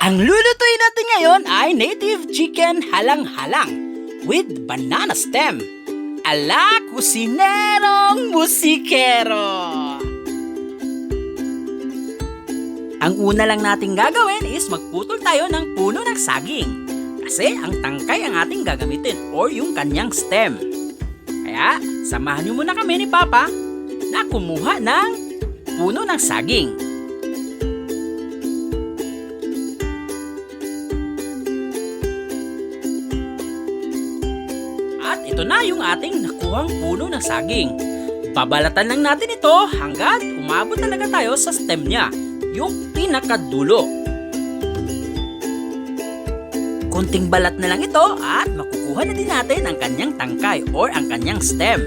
Ang lulutuin natin ngayon ay native chicken halang-halang with banana stem. Ala kusinerong musikero! Ang una lang nating gagawin is magputol tayo ng puno ng saging. Kasi ang tangkay ang ating gagamitin or yung kanyang stem. Kaya samahan nyo muna kami ni Papa na kumuha ng puno ng saging. At ito na yung ating nakuhang puno ng saging. Babalatan lang natin ito hanggat umabot talaga tayo sa stem niya, yung pinakadulo. Konting balat na lang ito at makukuha na din natin ang kanyang tangkay or ang kanyang stem.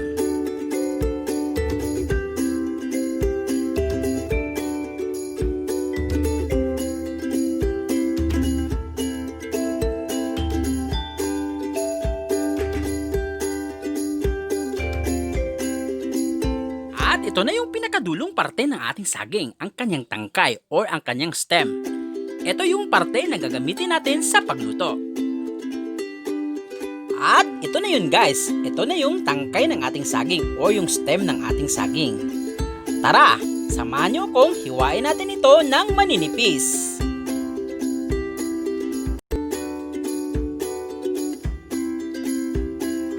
At ito na yung pinakadulong parte ng ating saging, ang kanyang tangkay or ang kanyang stem. Ito yung parte na gagamitin natin sa pagluto. At ito na yun guys, ito na yung tangkay ng ating saging o yung stem ng ating saging. Tara, samahan nyo kung hiwain natin ito ng maninipis.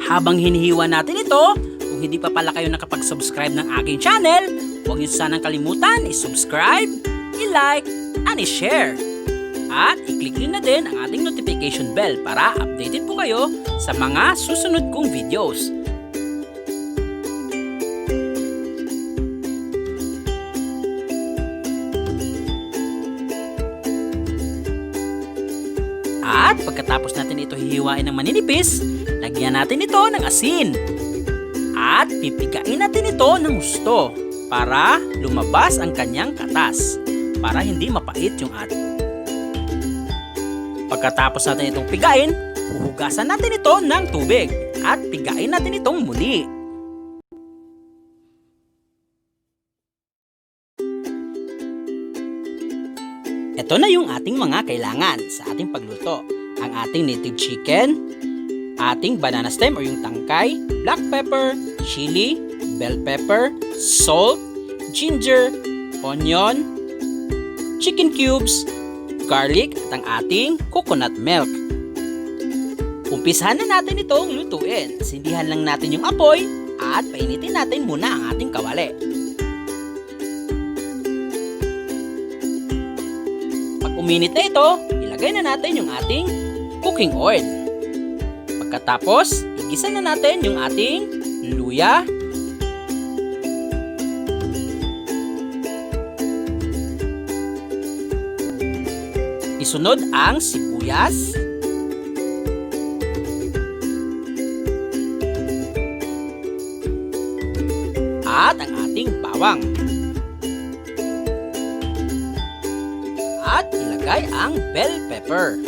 Habang hinihiwa natin ito, kung hindi pa pala kayo nakapag-subscribe ng aking channel, huwag niyo sanang kalimutan i-subscribe, i-like, and i-share. At i-click nyo na din ang ating notification bell para updated po kayo sa mga susunod kong videos. At pagkatapos natin ito hihiwain ng maninipis, lagyan natin ito ng asin. At pipigain natin ito ng gusto para lumabas ang kanyang katas, para hindi mapait yung ating. Pagkatapos natin itong pigain, huhugasan natin ito ng tubig at pigain natin itong muli. Ito na yung ating mga kailangan sa ating pagluto. Ang ating native chicken, ating banana stem o yung tangkay, black pepper, chili, bell pepper, salt, ginger, onion, chicken cubes, garlic at ang ating coconut milk. Umpisahan na natin itong lutuin. Sindihan lang natin yung apoy at painitin natin muna ang ating kawali. Pag uminit na ito, ilagay na natin yung ating cooking oil. Pagkatapos, igisa na natin yung ating luya, isunod ang sibuyas, at ang ating bawang. At ilagay ang bell pepper.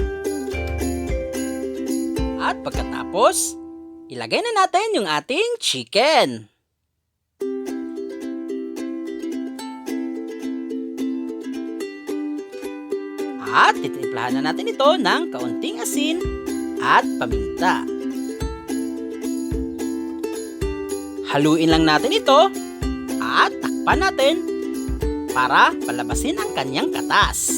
At pagkatapos, ilagay na natin yung ating chicken. At titimplahan na natin ito ng kaunting asin at paminta. Haluin lang natin ito at takpan natin para palabasin ang kanyang katas.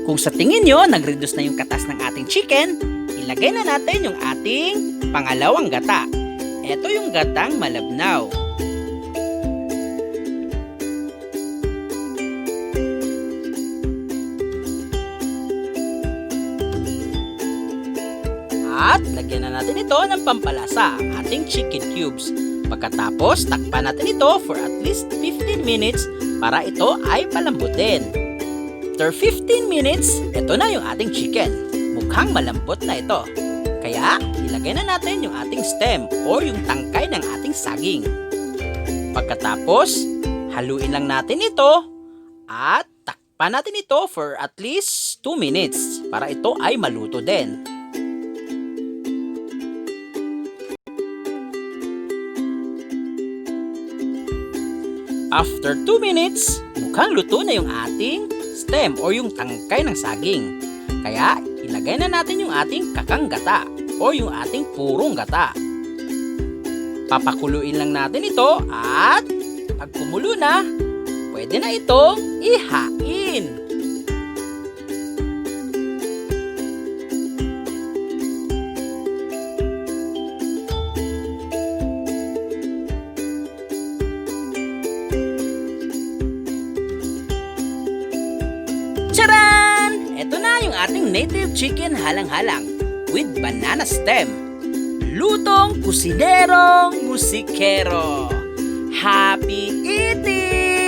Kung sa tingin nyo nag-reduce na yung katas ng ating chicken, ilagay na natin yung ating pangalawang gata. Ito yung gatang malabnaw. At lagyan na natin ito ng pampalasa, ang ating chicken cubes. Pagkatapos, takpan natin ito for at least 15 minutes para ito ay palambutin. After 15 minutes, ito na yung ating chicken. Mukhang malambot na ito. Kaya, ilagay na natin yung ating stem o yung tangkay ng ating saging. Pagkatapos, haluin lang natin ito at takpan natin ito for at least 2 minutes para ito ay maluto din. After 2 minutes, mukhang luto na yung ating stem o yung tangkay ng saging. Kaya ilagay na natin yung ating kakang gata o yung ating purong gata. Papakuluin lang natin ito at pag kumulo na, pwede na itong ihain. Charan! Ito na yung ating native chicken halang-halang with banana stem. Lutong kusinerong musikero. Happy eating!